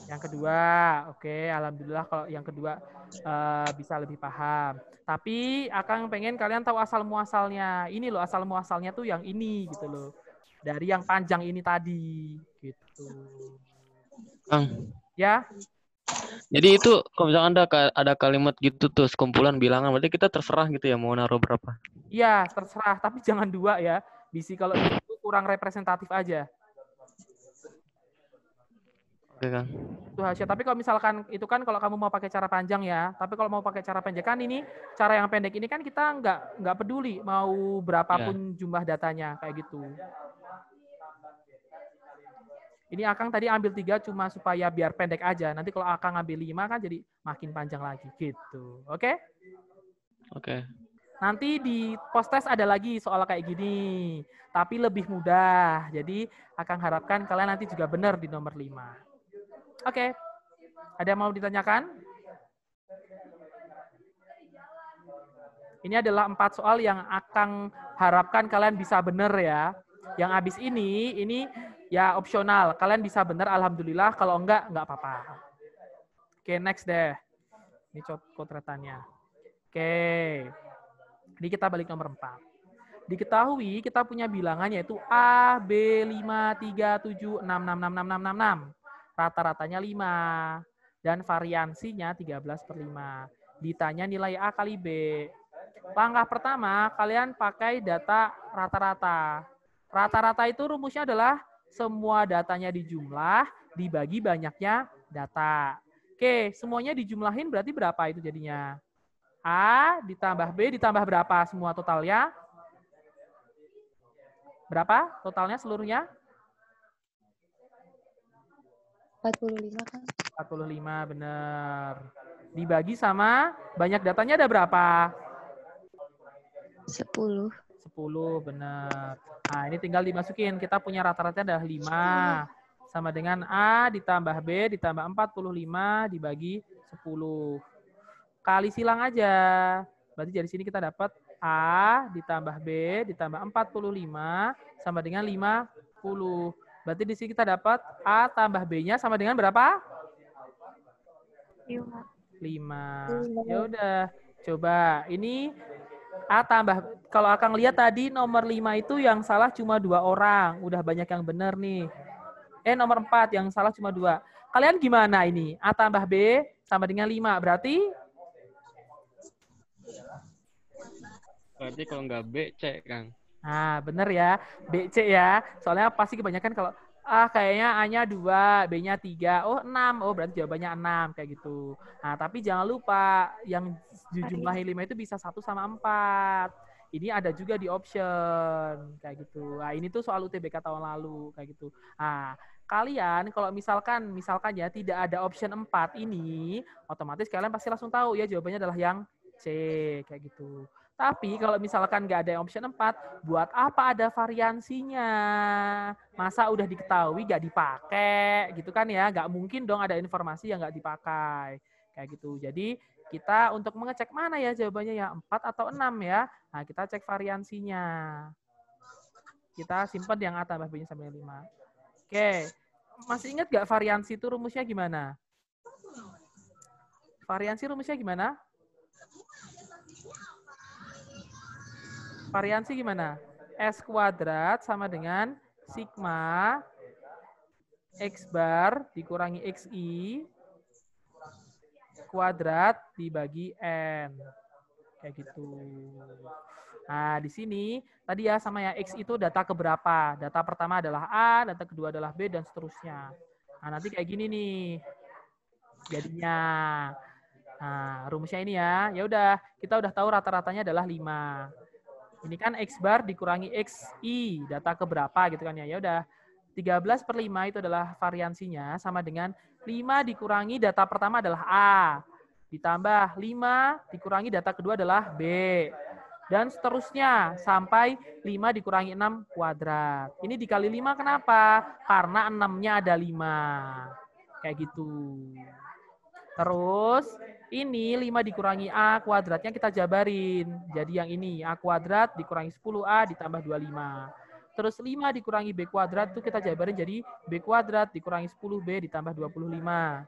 Yang kedua. Oke, alhamdulillah kalau yang kedua bisa lebih paham. Tapi Akang pengen kalian tahu asal muasalnya. Ini loh asal muasalnya tuh yang ini gitu loh. Dari yang panjang ini tadi gitu. Kang, Ya. Jadi itu kalau misalkan ada kalimat gitu tuh sekumpulan bilangan, berarti kita terserah gitu ya mau naruh berapa. Iya, terserah. Tapi jangan 2 ya. Bisi kalau itu kurang representatif aja. Oke, Kang. Itu hasil. Tapi kalau misalkan itu kan kalau kamu mau pakai cara panjang ya. Tapi kalau mau pakai cara pendek kan ini cara yang pendek ini kan kita nggak peduli mau berapapun jumlah datanya kayak gitu. Ini Akang tadi ambil 3 cuma supaya biar pendek aja. Nanti kalau Akang ambil 5 kan jadi makin panjang lagi gitu. Oke? Oke. Nanti di post test ada lagi soal kayak gini. Tapi lebih mudah. Jadi Akang harapkan kalian nanti juga benar di nomor 5. Oke. Ada yang mau ditanyakan? Ini adalah 4 soal yang Akang harapkan kalian bisa benar ya. Yang habis ini ya opsional. Kalian bisa benar, alhamdulillah. Kalau enggak apa-apa. Oke, next deh. Ini potretannya. Oke. Ini kita balik nomor 4. Diketahui kita punya bilangan yaitu A, B, 5, 3, 7, 6, 6, 6, 6, 6, 6, 6. Rata-ratanya 5. Dan variansinya 13/5. Ditanya nilai A kali B. Langkah pertama, kalian pakai data rata-rata. Rata-rata itu rumusnya adalah semua datanya dijumlah, dibagi banyaknya data. Oke, semuanya dijumlahin berarti berapa itu jadinya? A ditambah B ditambah berapa semua totalnya? Berapa totalnya seluruhnya? 45 kan? 45, benar. Dibagi sama banyak datanya ada berapa? 10. 10, benar. Nah, ini tinggal dimasukin. Kita punya rata-rata adalah 5. Sama dengan A ditambah B ditambah 45 dibagi 10. Kali silang aja. Berarti dari sini kita dapat A ditambah B ditambah 45 sama dengan 50. Berarti di sini kita dapat A tambah B-nya sama dengan berapa? 5. Ya udah, coba. Ini A tambah, kalau Akang lihat tadi nomor 5 itu yang salah cuma 2 orang. Udah banyak yang benar nih. Nomor 4 yang salah cuma 2. Kalian gimana ini? A tambah B sama dengan 5. Berarti Berarti kalau nggak B, C, Kang. nah, bener ya. B, C ya. Soalnya pasti kebanyakan kalau kayaknya A-nya 2, B-nya 3. Oh, 6. Oh, berarti jawabannya 6. Kayak gitu. Nah, tapi jangan lupa yang dijumlahin 5 itu bisa 1 sama 4. Ini ada juga di option. Kayak gitu. Nah, ini tuh soal UTBK tahun lalu. Kayak gitu. Nah, kalian kalau misalkan ya tidak ada option 4 ini, otomatis kalian pasti langsung tahu ya jawabannya adalah yang C. Kayak gitu. Tapi kalau misalkan nggak ada yang option 4, buat apa ada variansinya? Masa udah diketahui nggak dipakai gitu kan ya? Nggak mungkin dong ada informasi yang nggak dipakai. Kayak gitu. Jadi kita untuk mengecek mana ya jawabannya ya 4 atau 6 ya. Nah kita cek variansinya. Kita simpan yang A tambah B-nya sama 5. Oke. Masih ingat nggak variansi itu rumusnya gimana? Variansi rumusnya gimana? Variansi gimana? S kuadrat sama dengan sigma X bar dikurangi XI kuadrat dibagi N. Kayak gitu. Nah, di sini tadi ya sama ya X itu data keberapa? Data pertama adalah A, data kedua adalah B, dan seterusnya. Nah, nanti kayak gini nih jadinya. Nah, rumusnya ini ya. Ya udah, kita udah tahu rata-ratanya adalah 5. Ini kan X bar dikurangi XI, data keberapa gitu kan ya. Ya udah, 13/5 itu adalah variansinya sama dengan 5 dikurangi data pertama adalah A. Ditambah 5 dikurangi data kedua adalah B. Dan seterusnya sampai 5 dikurangi 6 kuadrat. Ini dikali 5 kenapa? Karena 6-nya ada 5. Kayak gitu. Terus ini 5 dikurangi A kuadratnya kita jabarin. Jadi yang ini A kuadrat dikurangi 10A ditambah 25. Terus 5 dikurangi B kuadrat itu kita jabarin jadi B kuadrat dikurangi 10B ditambah 25.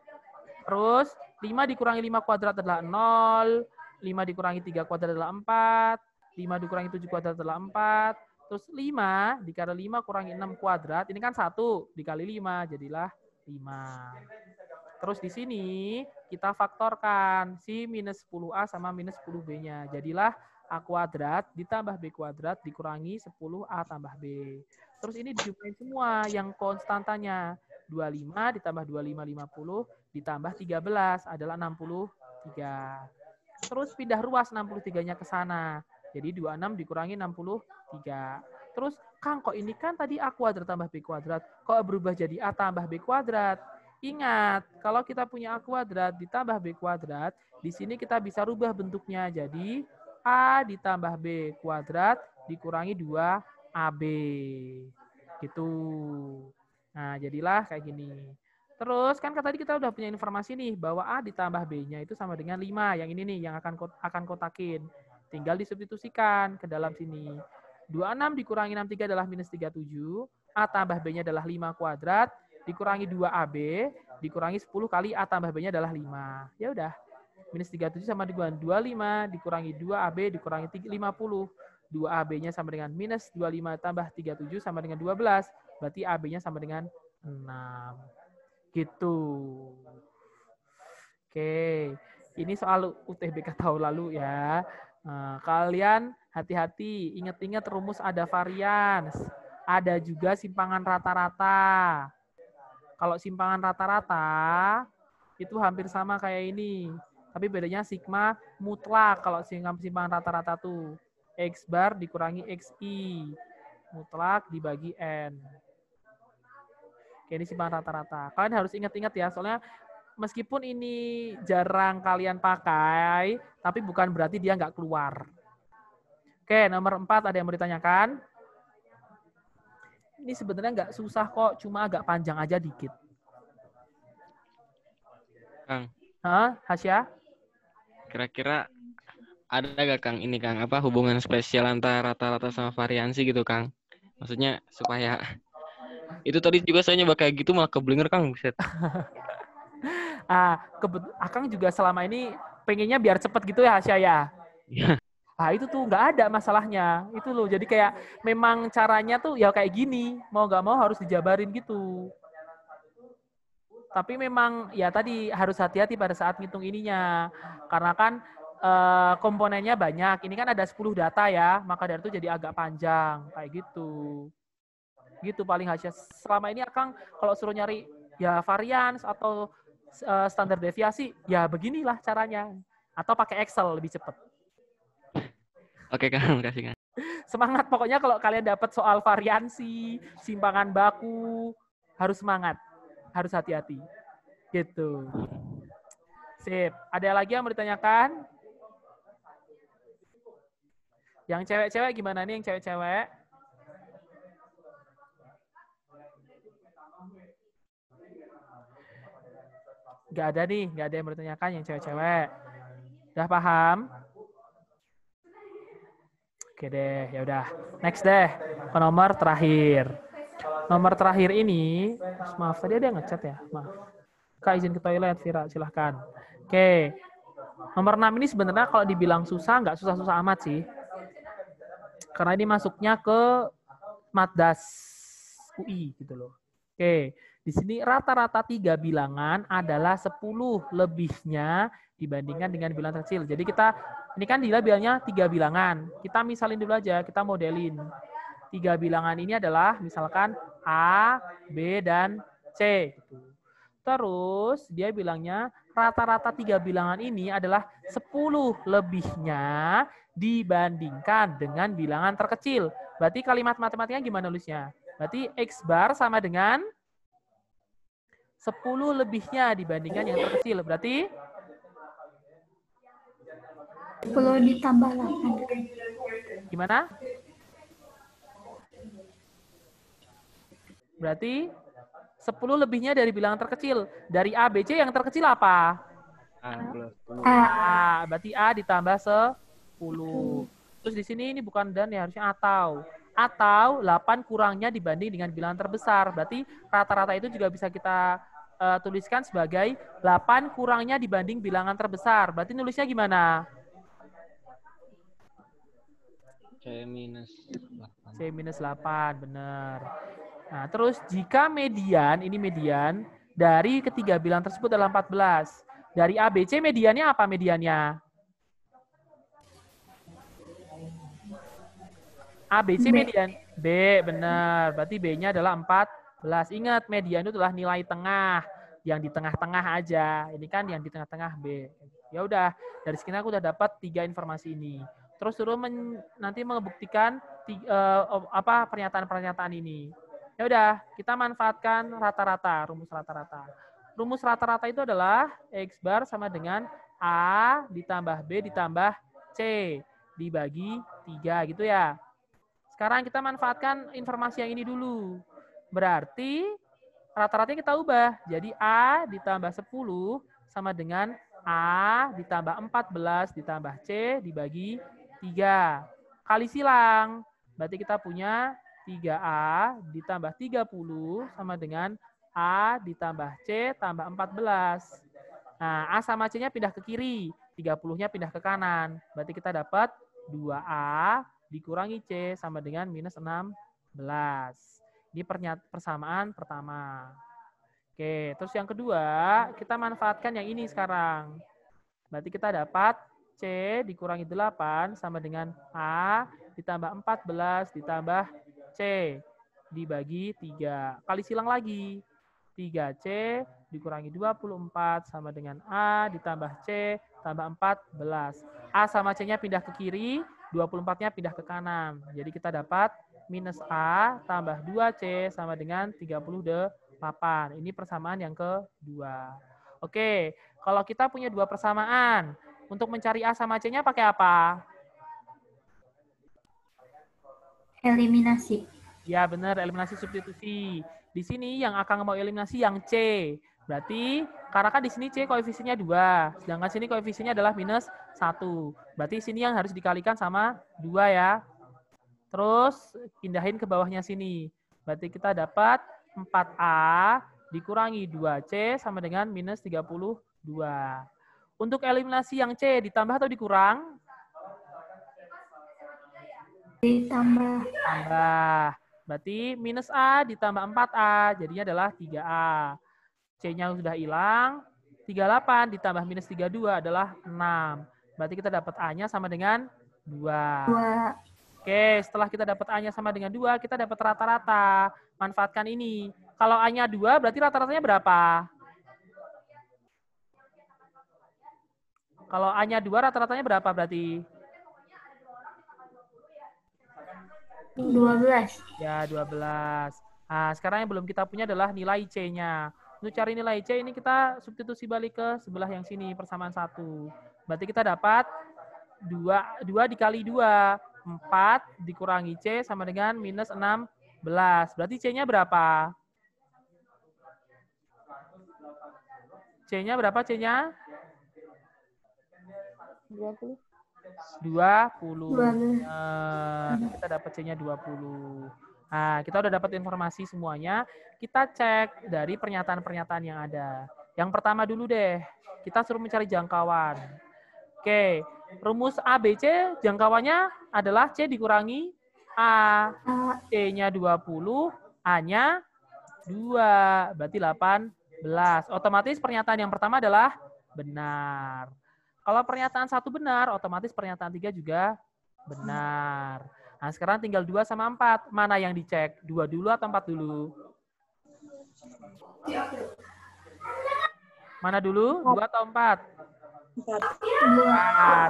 Terus 5 dikurangi 5 kuadrat adalah 0. 5 dikurangi 3 kuadrat adalah 4. 5 dikurangi 7 kuadrat adalah 4. Terus 5 dikali 5 kurangi 6 kuadrat. Ini kan 1 dikali 5 jadilah 5. Terus di sini kita faktorkan si minus 10A sama minus 10B-nya. Jadilah A kuadrat ditambah B kuadrat dikurangi 10A tambah B. Terus ini dijumlahin semua yang konstantanya. 25 ditambah 25, 50 ditambah 13 adalah 63. Terus pindah ruas 63-nya ke sana. Jadi 26 dikurangi 63. Terus, Kang, kok ini kan tadi A kuadrat tambah B kuadrat. Kok berubah jadi A tambah B kuadrat? Ingat, kalau kita punya A kuadrat ditambah B kuadrat, di sini kita bisa rubah bentuknya. Jadi, A ditambah B kuadrat dikurangi 2AB. Gitu. Nah, jadilah kayak gini. Terus, kan tadi kita udah punya informasi nih, bahwa A ditambah B-nya itu sama dengan 5. Yang ini nih, yang akan kotakin. Tinggal disubstitusikan ke dalam sini. 26 dikurangi 63 adalah minus 37. A tambah B-nya adalah 5 kuadrat. Dikurangi 2AB. Dikurangi 10 kali A tambah B-nya adalah 5. Ya udah. Minus 37 sama dengan 25. Dikurangi 2AB. Dikurangi 50. 2AB-nya sama dengan minus 25 tambah 37 sama dengan 12. Berarti AB-nya sama dengan 6. Gitu. Oke. Ini soal UTBK tahun lalu ya. Nah, kalian hati-hati, ingat-ingat rumus ada varians, ada juga simpangan rata-rata. Kalau simpangan rata-rata itu hampir sama kayak ini, tapi bedanya sigma mutlak. Kalau simpangan rata-rata tuh X bar dikurangi XI, mutlak dibagi N. Oke, ini simpangan rata-rata. Kalian harus ingat-ingat ya, soalnya meskipun ini jarang kalian pakai, tapi bukan berarti dia nggak keluar. Oke, nomor 4 ada yang mau ditanyakan? Ini sebenarnya nggak susah kok, cuma agak panjang aja dikit. Kang, Hasya? kira-kira ada gak Kang ini Kang apa hubungan spesial antara rata-rata sama variansi gitu Kang? Maksudnya supaya itu tadi juga saya nyoba kayak gitu malah keblinger Kang, buset. Akang juga selama ini pengennya biar cepet gitu ya Hasya ya. Nah itu tuh nggak ada masalahnya. Itu loh, jadi kayak memang caranya tuh ya kayak gini. Mau nggak mau harus dijabarin gitu. Tapi memang ya tadi harus hati-hati pada saat ngitung ininya. Karena kan komponennya banyak. Ini kan ada 10 data ya. Maka dari itu jadi agak panjang. Kayak gitu. Gitu paling Hasya. Selama ini Akang kalau suruh nyari ya varians atau standar deviasi, ya beginilah caranya. Atau pakai Excel lebih cepat. Oke Kang, makasih Kang. Semangat pokoknya kalau kalian dapat soal variansi, simpangan baku, harus semangat. Harus hati-hati. Gitu. Sip. Ada lagi yang mau ditanyakan? Yang cewek-cewek gimana nih yang cewek-cewek? Nggak ada nih, nggak ada yang bertanyakan yang cewek-cewek. Udah paham? Oke deh, ya udah. Next deh, ke nomor terakhir. Nomor terakhir ini, maaf tadi ada yang ngechat ya, maaf. Kak izin ke toilet, Vira, silahkan. Oke, nomor 6 ini sebenarnya kalau dibilang susah, nggak susah-susah amat sih. Karena ini masuknya ke Matdas UI gitu loh. Oke, di sini rata-rata 3 bilangan adalah 10 lebihnya dibandingkan dengan bilangan kecil. Jadi kita, ini kan Dila bilangnya 3 bilangan. Kita misalin dulu aja, kita modelin. 3 bilangan ini adalah misalkan A, B, dan C. Terus dia bilangnya rata-rata 3 bilangan ini adalah 10 lebihnya dibandingkan dengan bilangan terkecil. Berarti kalimat matematikanya gimana nulisnya? Berarti X bar sama dengan 10 lebihnya dibandingkan yang terkecil. Berarti 10 ditambah 8. gimana? Berarti 10 lebihnya dari bilangan terkecil. Dari A, B, C yang terkecil apa? A. Berarti A ditambah 10. Terus di sini ini bukan dan ya, harusnya atau. Atau 8 kurangnya dibanding dengan bilangan terbesar. Berarti rata-rata itu juga bisa kita tuliskan sebagai 8 kurangnya dibanding bilangan terbesar. Berarti nulisnya gimana? C minus 8. C minus 8, benar. Nah, terus jika median, ini median, dari ketiga bilangan tersebut adalah 14. Dari A, B, C mediannya apa mediannya? A, B, C B. median. B, benar. Berarti B-nya adalah 14. Ingat, median itu adalah nilai tengah. Yang di tengah-tengah aja. Ini kan yang di tengah-tengah B. Ya udah, dari sini aku udah dapat 3 informasi ini. Terus suruh nanti membuktikan pernyataan-pernyataan ini. Ya udah, kita manfaatkan rata-rata, rumus rata-rata. Rumus rata-rata itu adalah X bar sama dengan A ditambah B ditambah C dibagi 3 gitu ya. Sekarang kita manfaatkan informasi yang ini dulu. Berarti rata-ratanya kita ubah. Jadi A ditambah 10 sama dengan A ditambah 14 ditambah C dibagi 3. Kali silang. Berarti kita punya 3A ditambah 30 sama dengan A ditambah C tambah 14. Nah, A sama C-nya pindah ke kiri. 30-nya pindah ke kanan. Berarti kita dapat 2A dikurangi C sama dengan minus 16. Ini persamaan pertama. Oke, terus yang kedua, kita manfaatkan yang ini sekarang. Berarti kita dapat C dikurangi 8 sama dengan A ditambah 14 ditambah C dibagi 3. Kali silang lagi. 3C dikurangi 24 sama dengan A ditambah C tambah 14. A sama C-nya pindah ke kiri, 24-nya pindah ke kanan. Jadi kita dapat minus A tambah 2C sama dengan 38. Ini persamaan yang kedua. Oke, kalau kita punya 2 persamaan, untuk mencari A sama C-nya pakai apa? Eliminasi. Ya benar, eliminasi substitusi. Di sini yang akan mau eliminasi yang C. Berarti karena kan di sini C koefisiennya 2, sedangkan sini koefisiennya adalah minus 1. Berarti sini yang harus dikalikan sama 2 ya. Terus pindahin ke bawahnya sini. Berarti kita dapat 4A dikurangi 2C sama dengan minus 32. Untuk eliminasi yang C ditambah atau dikurang? Ditambah. Tambah. Berarti minus A ditambah 4A, jadinya adalah 3A. C-nya sudah hilang. 38 ditambah minus 32 adalah 6. Berarti kita dapat A-nya sama dengan 2. 2. Oke, setelah kita dapat A-nya sama dengan 2, kita dapat rata-rata. Manfaatkan ini. Kalau A-nya 2, berarti rata-ratanya berapa? Kalau A-nya 2, rata-ratanya berapa berarti? 12. Ya, 12. Nah, sekarang yang belum kita punya adalah nilai C-nya. Untuk cari nilai C, ini kita substitusi balik ke sebelah yang sini, persamaan 1. Berarti kita dapat 2 dikali 2. 4 dikurangi C sama dengan minus 16. Berarti C-nya berapa? C-nya berapa C-nya? 20. 20. Kita dapat C-nya 20. Nah, kita udah dapat informasi semuanya. Kita cek dari pernyataan-pernyataan yang ada. Yang pertama dulu deh. Kita suruh mencari jangkauan. Oke, rumus ABC jangkauannya adalah C dikurangi A. C-nya 20, A-nya 2. Berarti 18. Otomatis pernyataan yang pertama adalah benar. Kalau pernyataan 1 benar, otomatis pernyataan 3 juga benar. Nah, sekarang tinggal 2 sama 4. Mana yang dicek? 2 dulu atau 4 dulu? Mana dulu? 2 atau 4? 4. Benar.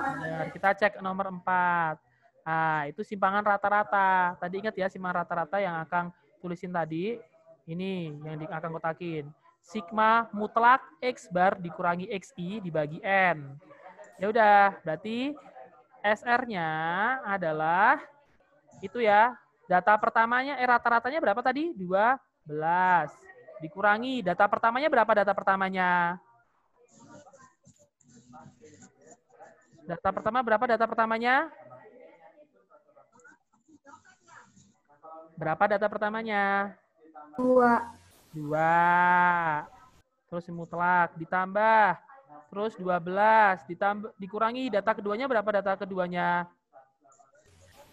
Kita cek nomor 4. Nah, itu simpangan rata-rata. Tadi ingat ya, simpangan rata-rata yang akan tulisin tadi. Ini yang akan kotakin. Sigma mutlak X bar dikurangi XI dibagi N. Ya udah, berarti SR-nya adalah itu ya. Data pertamanya, rata-ratanya berapa tadi? 12. Dikurangi, data pertamanya berapa data pertamanya? Data pertama berapa data pertamanya? Berapa data pertamanya? 2. 2. Terus mutlak ditambah. Terus 12 ditambah dikurangi data keduanya berapa data keduanya?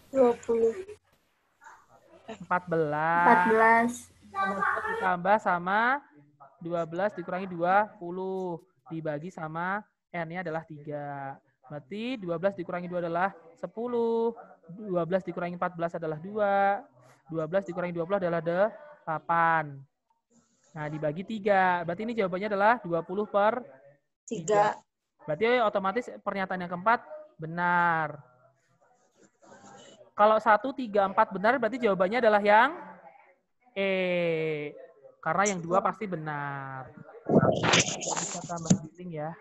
20. 14. 14. Ditambah sama 12 dikurangi 20 dibagi sama N-nya adalah 3. Berarti 12 dikurangi 2 adalah 10. 12 dikurangi 14 adalah 2. 12 dikurangi 20 adalah 8. Nah, dibagi 3. Berarti ini jawabannya adalah 20 per 3. 3. Berarti otomatis pernyataan yang keempat benar. Kalau 1, 3, 4 benar, berarti jawabannya adalah yang E. Karena yang 2 pasti benar. Bisa tambah bidding ya.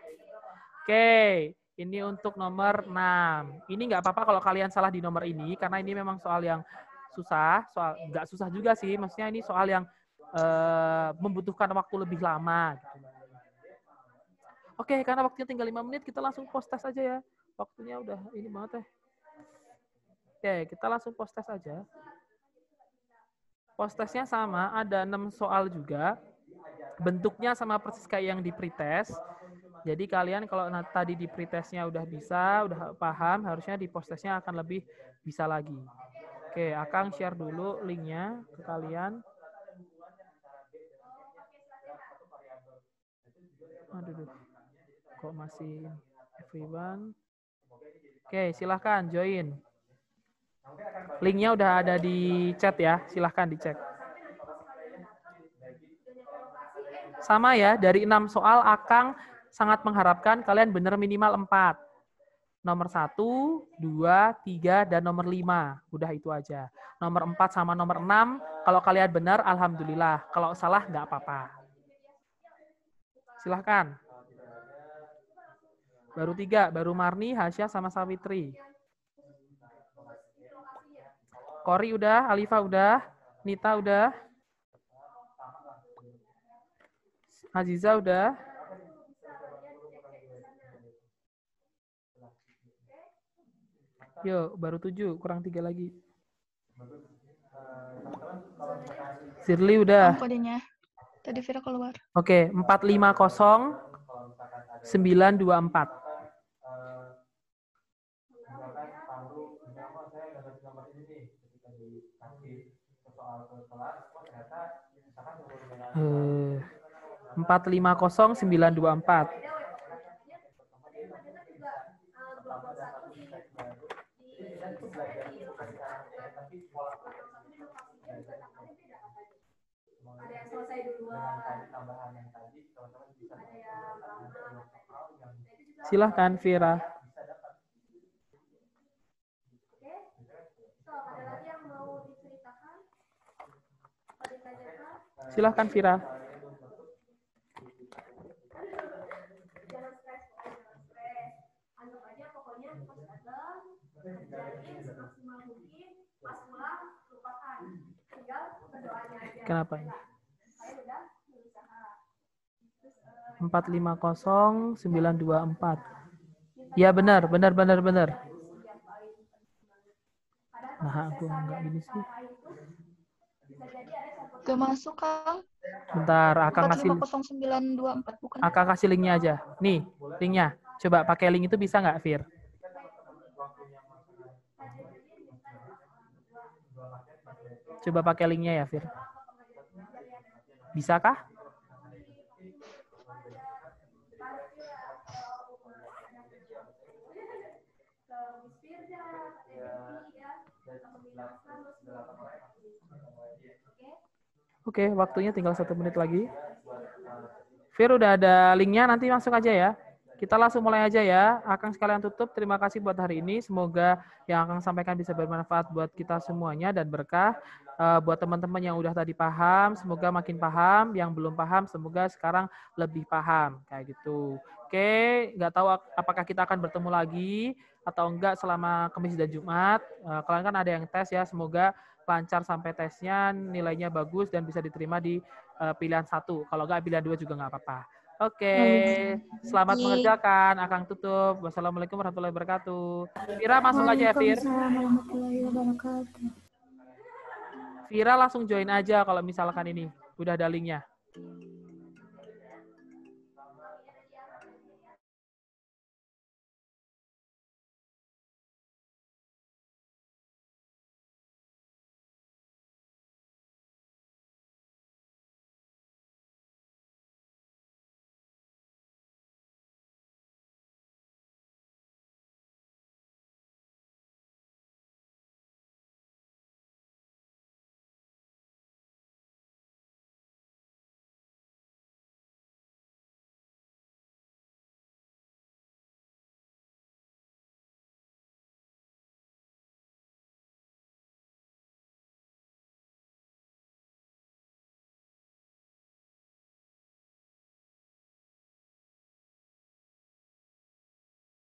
Oke, ini untuk nomor 6. Ini nggak apa-apa kalau kalian salah di nomor ini, karena ini memang soal yang susah. Nggak susah juga sih, maksudnya ini soal yang membutuhkan waktu lebih lama. Gitu. Oke, karena waktunya tinggal 5 menit, kita langsung post test aja ya. Waktunya udah ini banget ya. Oke, kita langsung post test aja. Post testnya sama, ada 6 soal juga. Bentuknya sama persis kayak yang di pretest. Jadi kalian kalau tadi di pretestnya udah bisa, udah paham, harusnya di post testnya akan lebih bisa lagi. Oke, Akang share dulu linknya ke kalian. Aduh, kok masih everyone. Oke, silahkan join. Linknya udah ada di chat ya, silahkan dicek. Sama ya, dari 6 soal Akang sangat mengharapkan kalian benar minimal 4. Nomor 1, 2, 3, dan nomor 5. Udah itu aja. Nomor 4 sama nomor 6, kalau kalian benar, alhamdulillah. Kalau salah, nggak apa-apa. Silahkan. Baru 3, baru Marni, Hasya, sama Sawitri. Kori udah, Alifa udah, Nita udah, Aziza udah. Yuk, baru 7, kurang 3 lagi. Sirli udah. Kodenya. Tadi Vira keluar. Oke, 450 924. Eh, 450 924. Silahkan Vira. Silahkan Vira. Kenapa? 450 924. Ya benar. Nah, aku enggak gini sih. Gak masuk, Kang. Bentar, Akang kasih 450924 bukan. Akang kasih linknya aja. Nih, linknya. Coba pakai link itu bisa nggak, Fir? Coba pakai linknya ya, Fir. Bisakah? Oke, waktunya tinggal 1 menit lagi. Fir udah ada linknya, nanti masuk aja ya. Kita langsung mulai aja ya. Akang sekalian tutup. Terima kasih buat hari ini. Semoga yang Akang sampaikan bisa bermanfaat buat kita semuanya dan berkah. Buat teman-teman yang udah tadi paham, semoga makin paham. Yang belum paham, semoga sekarang lebih paham. Kayak gitu. Oke, nggak tahu apakah kita akan bertemu lagi atau enggak selama Kamis dan Jumat. Kalian kan ada yang tes ya. Semoga lancar sampai tesnya, nilainya bagus dan bisa diterima di pilihan 1. Kalau enggak pilihan 2 juga nggak apa-apa. Oke, selamat mengerjakan. Akang tutup. Wassalamualaikum warahmatullahi wabarakatuh. Vira masuk aja ya, Fir. Waalaikumsalam warahmatullahi wabarakatuh. Vira langsung join aja kalau misalkan ini udah ada linknya.